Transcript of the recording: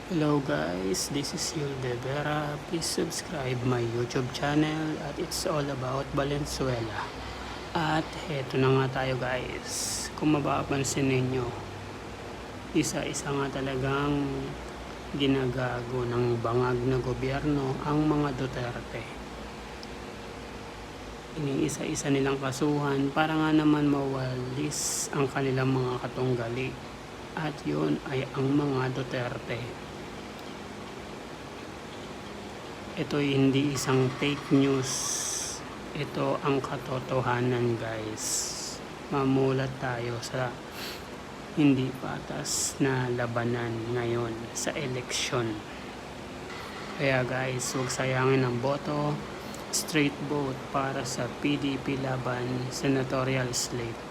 Hello guys, this is Yul De Vera. Please subscribe my YouTube channel at it's all about Valenzuela. At heto na nga tayo guys. Kung mapapansin ninyo, isa-isa nga talagang ginagago ng bangag na gobyerno ang mga Duterte. Iniisa-isa nilang kasuhan para nga naman mawalis ang kanilang mga katunggali. At yun ay ang mga Duterte. Ito hindi isang fake news. Ito ang katotohanan guys. Mamulat tayo sa hindi patas na labanan ngayon sa eleksyon. Kaya guys, huwag sayangin ang boto. Straight vote para sa PDP laban senatorial slate.